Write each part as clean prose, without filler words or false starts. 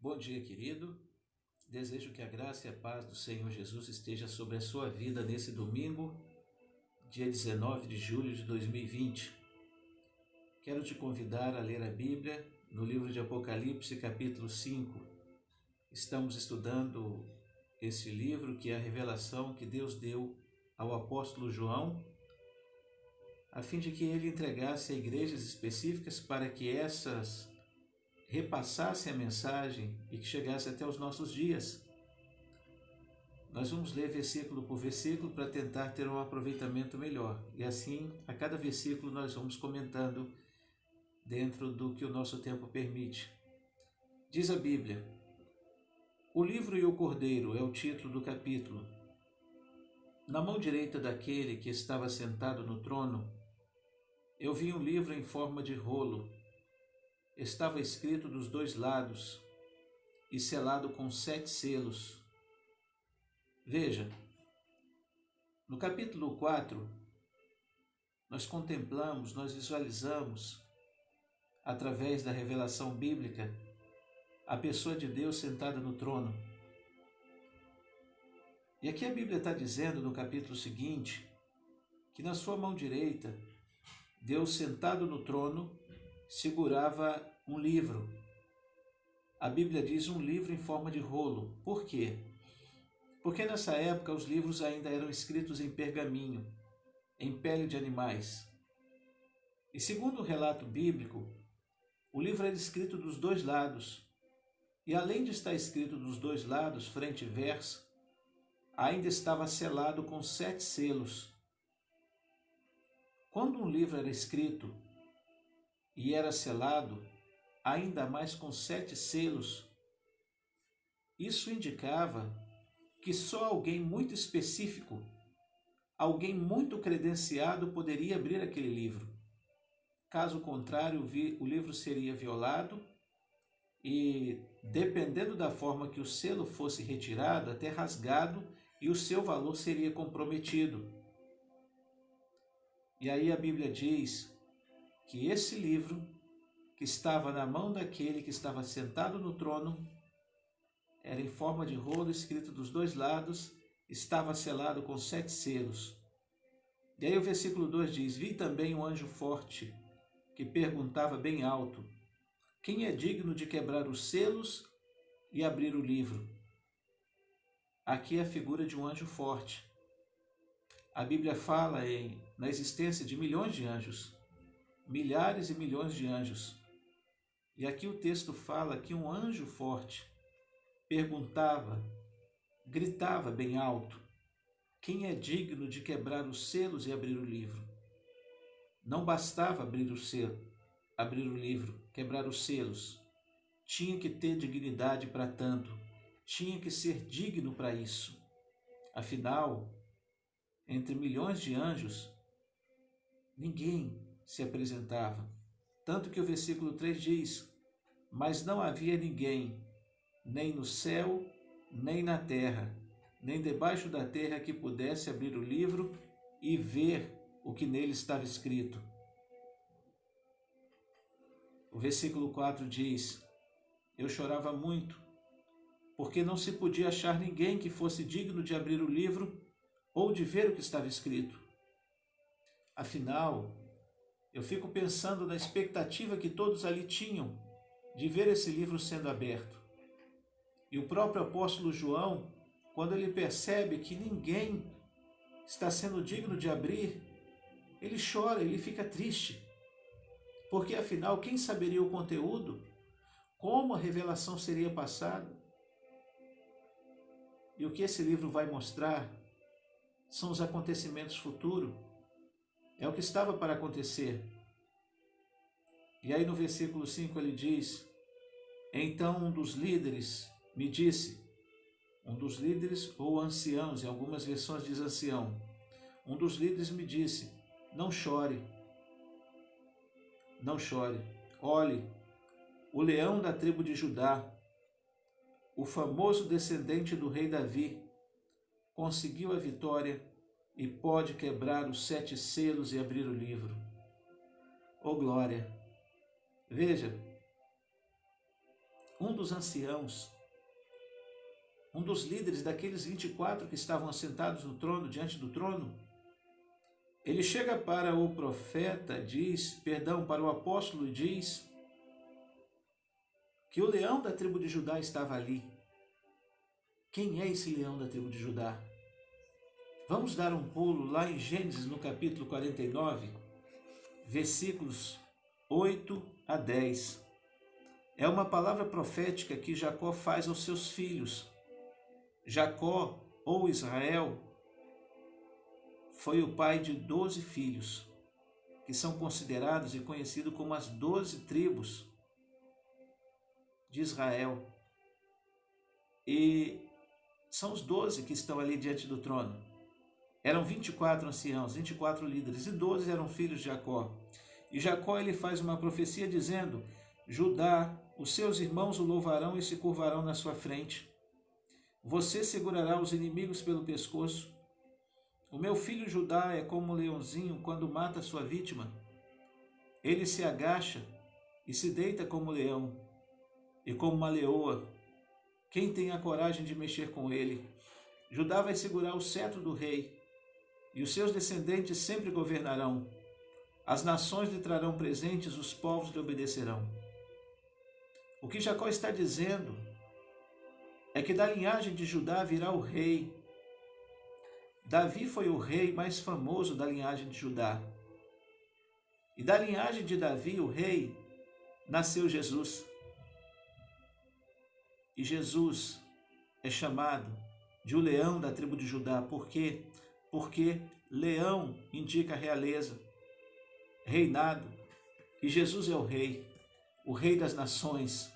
Bom dia, querido. Desejo que a graça e a paz do Senhor Jesus esteja sobre a sua vida nesse domingo, dia 19 de julho de 2020. Quero te convidar a ler a Bíblia no livro de Apocalipse, capítulo 5. Estamos estudando esse livro, que é a revelação que Deus deu ao apóstolo João, a fim de que ele entregasse a igrejas específicas para que essas repassasse a mensagem e que chegasse até os nossos dias. Nós vamos ler versículo por versículo para tentar ter um aproveitamento melhor. E assim, a cada versículo nós vamos comentando dentro do que o nosso tempo permite. Diz a Bíblia: O livro e o cordeiro é o título do capítulo. Na mão direita daquele que estava sentado no trono, eu vi um livro em forma de rolo. Estava escrito dos dois lados e selado com 7 selos. Veja, no capítulo 4, nós contemplamos, nós visualizamos, através da revelação bíblica, a pessoa de Deus sentada no trono. E aqui a Bíblia está dizendo no capítulo seguinte, que na sua mão direita, Deus sentado no trono, segurava um livro. A Bíblia diz um livro em forma de rolo. Por quê? Porque nessa época os livros ainda eram escritos em pergaminho, em pele de animais. E segundo o relato bíblico, o livro era escrito dos dois lados. E além de estar escrito dos dois lados, frente e verso, ainda estava selado com 7 selos. Quando um livro era escrito e era selado, ainda mais com 7 selos, isso indicava que só alguém muito específico, alguém muito credenciado poderia abrir aquele livro. Caso contrário, o livro seria violado e, dependendo da forma que o selo fosse retirado, até rasgado, e o seu valor seria comprometido. E aí a Bíblia diz que esse livro, que estava na mão daquele que estava sentado no trono, era em forma de rolo, escrito dos dois lados, estava selado com 7 selos. E aí o versículo 2 diz: Vi também um anjo forte, que perguntava bem alto: Quem é digno de quebrar os selos e abrir o livro? Aqui é a figura de um anjo forte. A Bíblia fala na existência de milhões de anjos, milhares e milhões de anjos. E aqui o texto fala que um anjo forte perguntava, gritava bem alto: quem é digno de quebrar os selos e abrir o livro? Não bastava abrir o livro, quebrar os selos. Tinha que ter dignidade para tanto, tinha que ser digno para isso. Afinal, entre milhões de anjos, ninguém se apresentava. Tanto que o versículo 3 diz: Mas não havia ninguém, nem no céu, nem na terra, nem debaixo da terra, que pudesse abrir o livro e ver o que nele estava escrito. O versículo 4 diz: Eu chorava muito, porque não se podia achar ninguém que fosse digno de abrir o livro ou de ver o que estava escrito. Afinal, eu fico pensando na expectativa que todos ali tinham de ver esse livro sendo aberto. E o próprio apóstolo João, quando ele percebe que ninguém está sendo digno de abrir, ele chora, ele fica triste. Porque afinal, quem saberia o conteúdo? Como a revelação seria passada? E o que esse livro vai mostrar são os acontecimentos futuros. É o que estava para acontecer. E aí no versículo 5 ele diz: Então um dos líderes me disse, um dos líderes ou anciãos, em algumas versões diz ancião, um dos líderes me disse: Não chore, não chore. Olhe, o leão da tribo de Judá, o famoso descendente do rei Davi, conseguiu a vitória e pode quebrar os 7 selos e abrir o livro. Oh glória! Veja, um dos anciãos, um dos líderes daqueles 24 que estavam assentados no trono, diante do trono, ele chega para o profeta, para o apóstolo e diz que o leão da tribo de Judá estava ali. Quem é esse leão da tribo de Judá? Vamos dar um pulo lá em Gênesis, no capítulo 49, versículos 8 a 10. É uma palavra profética que Jacó faz aos seus filhos. Jacó, ou Israel, foi o pai de 12 filhos, que são considerados e conhecidos como as 12 tribos de Israel. E são os 12 que estão ali diante do trono. Eram 24 anciãos, 24 líderes, e 12 eram filhos de Jacó. E Jacó ele faz uma profecia dizendo: Judá, os seus irmãos o louvarão e se curvarão na sua frente. Você segurará os inimigos pelo pescoço. O meu filho Judá é como um leãozinho quando mata sua vítima. Ele se agacha e se deita como leão e como uma leoa. Quem tem a coragem de mexer com ele? Judá vai segurar o cetro do rei, e os seus descendentes sempre governarão. As nações lhe trarão presentes, os povos lhe obedecerão. O que Jacó está dizendo é que da linhagem de Judá virá o rei. Davi foi o rei mais famoso da linhagem de Judá. E da linhagem de Davi, o rei, nasceu Jesus. E Jesus é chamado de o leão da tribo de Judá. Por quê? Porque leão indica realeza, reinado. E Jesus é o rei das nações,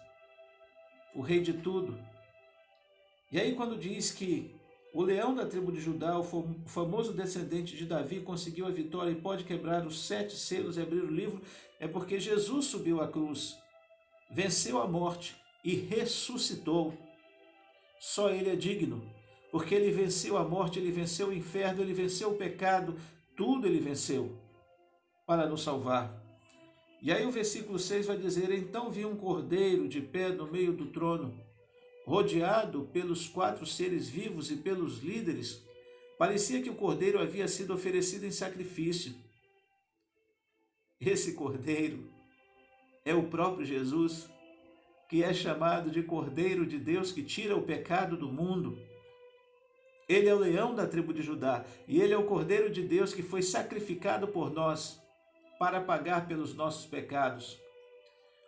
o rei de tudo. E aí quando diz que o leão da tribo de Judá, o famoso descendente de Davi, conseguiu a vitória e pode quebrar os 7 selos e abrir o livro, é porque Jesus subiu à cruz, venceu a morte e ressuscitou. Só ele é digno, porque ele venceu a morte, ele venceu o inferno, ele venceu o pecado, tudo ele venceu para nos salvar. E aí o versículo 6 vai dizer: Então vi um cordeiro de pé no meio do trono, rodeado pelos 4 seres vivos e pelos líderes. Parecia que o cordeiro havia sido oferecido em sacrifício. Esse cordeiro é o próprio Jesus, que é chamado de Cordeiro de Deus, que tira o pecado do mundo. Ele é o leão da tribo de Judá, e ele é o Cordeiro de Deus que foi sacrificado por nós para pagar pelos nossos pecados.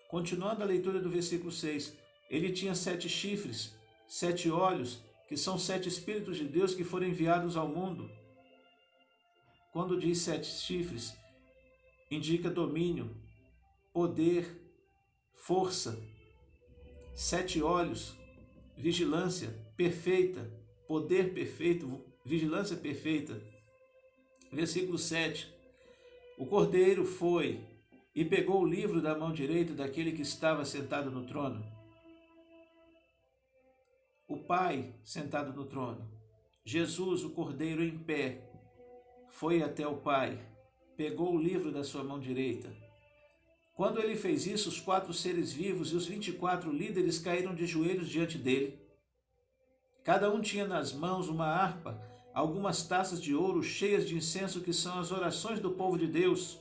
Continuando a leitura do versículo 6, ele tinha 7 chifres, 7 olhos, que são 7 Espíritos de Deus que foram enviados ao mundo. Quando diz 7 chifres, indica domínio, poder, força. 7 olhos, vigilância perfeita, poder perfeito, vigilância perfeita. Versículo 7. O cordeiro foi e pegou o livro da mão direita daquele que estava sentado no trono. O Pai sentado no trono. Jesus, o cordeiro em pé, foi até o Pai, pegou o livro da sua mão direita. Quando ele fez isso, os 4 seres vivos e os 24 líderes caíram de joelhos diante dele. Cada um tinha nas mãos uma harpa, algumas taças de ouro cheias de incenso, que são as orações do povo de Deus.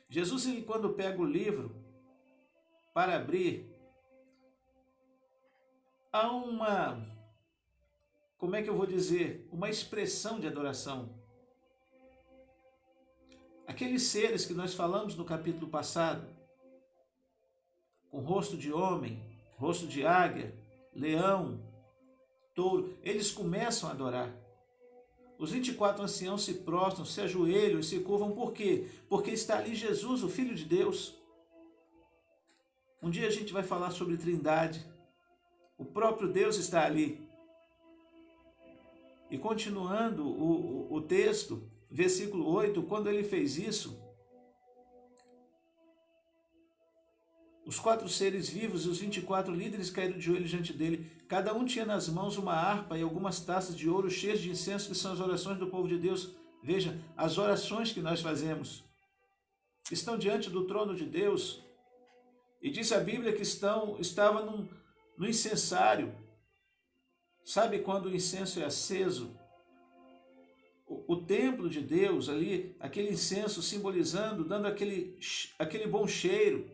Jesus, quando pega o livro para abrir, há uma expressão de adoração. Aqueles seres que nós falamos no capítulo passado, com rosto de homem, rosto de águia, leão, touro, eles começam a adorar. Os 24 anciãos se prostram, se ajoelham e se curvam. Por quê? Porque está ali Jesus, o Filho de Deus. Um dia a gente vai falar sobre Trindade. O próprio Deus está ali. E continuando o texto, versículo 8, quando ele fez isso, os 4 seres vivos e os 24 líderes caíram de joelhos diante dele. Cada um tinha nas mãos uma harpa e algumas taças de ouro cheias de incenso, que são as orações do povo de Deus. Veja, as orações que nós fazemos estão diante do trono de Deus. E diz a Bíblia que estava no incensário. Sabe quando o incenso é aceso? O templo de Deus ali, aquele incenso simbolizando, dando aquele bom cheiro,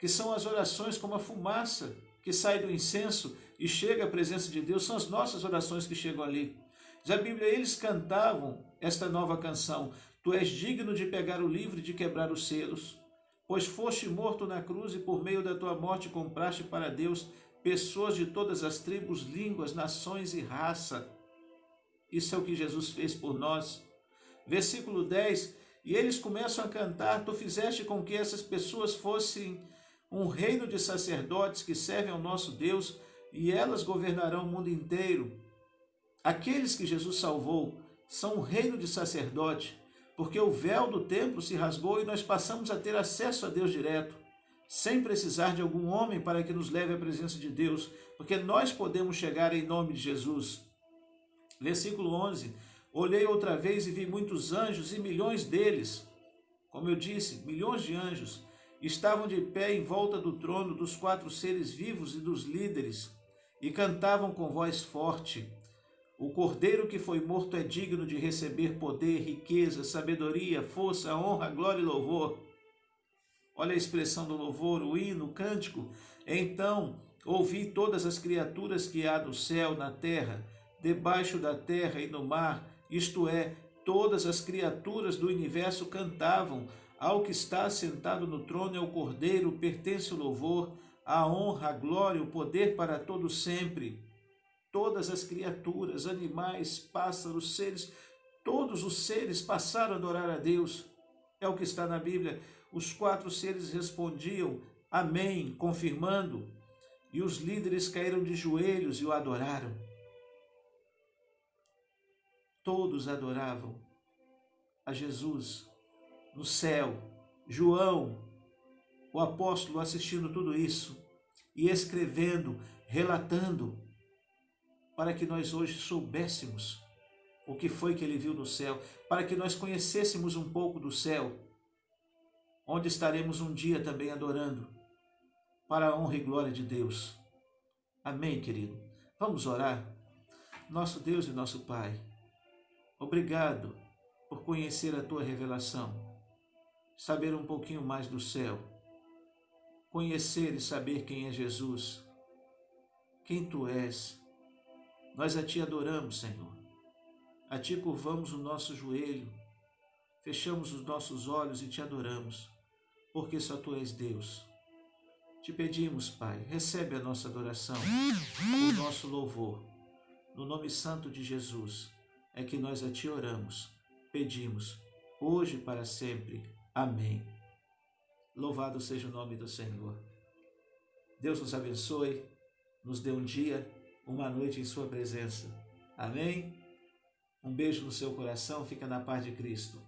que são as orações como a fumaça que sai do incenso e chega à presença de Deus, são as nossas orações que chegam ali. Diz a Bíblia, eles cantavam esta nova canção: Tu és digno de pegar o livro e de quebrar os selos, pois foste morto na cruz e por meio da tua morte compraste para Deus pessoas de todas as tribos, línguas, nações e raça. Isso é o que Jesus fez por nós. Versículo 10, e eles começam a cantar: Tu fizeste com que essas pessoas fossem um reino de sacerdotes que servem ao nosso Deus, e elas governarão o mundo inteiro. Aqueles que Jesus salvou são um reino de sacerdote, porque o véu do templo se rasgou e nós passamos a ter acesso a Deus direto, sem precisar de algum homem para que nos leve à presença de Deus, porque nós podemos chegar em nome de Jesus. Versículo 11, olhei outra vez e vi muitos anjos e milhões deles, como eu disse, milhões de anjos, estavam de pé em volta do trono dos 4 seres vivos e dos líderes, e cantavam com voz forte: O Cordeiro que foi morto é digno de receber poder, riqueza, sabedoria, força, honra, glória e louvor. Olha a expressão do louvor, o hino, o cântico. Então ouvi todas as criaturas que há no céu, na terra, debaixo da terra e no mar, isto é, todas as criaturas do universo cantavam: Ao que está assentado no trono é o Cordeiro, pertence o louvor, a honra, a glória, o poder para todo sempre. Todas as criaturas, animais, pássaros, seres, todos os seres passaram a adorar a Deus. É o que está na Bíblia. Os 4 seres respondiam: Amém, confirmando. E os líderes caíram de joelhos e o adoraram. Todos adoravam a Jesus no céu. João, o apóstolo, assistindo tudo isso e escrevendo, relatando, para que nós hoje soubéssemos o que foi que ele viu no céu, para que nós conhecêssemos um pouco do céu, onde estaremos um dia também adorando, para a honra e glória de Deus. Amém, querido? Vamos orar? Nosso Deus e nosso Pai, obrigado por conhecer a Tua revelação, saber um pouquinho mais do céu, conhecer e saber quem é Jesus, quem Tu és. Nós a Ti adoramos, Senhor. A Ti curvamos o nosso joelho, fechamos os nossos olhos e Te adoramos, porque só Tu és Deus. Te pedimos, Pai, recebe a nossa adoração, o nosso louvor. No nome santo de Jesus é que nós a Ti oramos, pedimos, hoje e para sempre. Amém. Louvado seja o nome do Senhor. Deus nos abençoe, nos dê um dia, uma noite em Sua presença. Amém? Um beijo no seu coração, fica na paz de Cristo.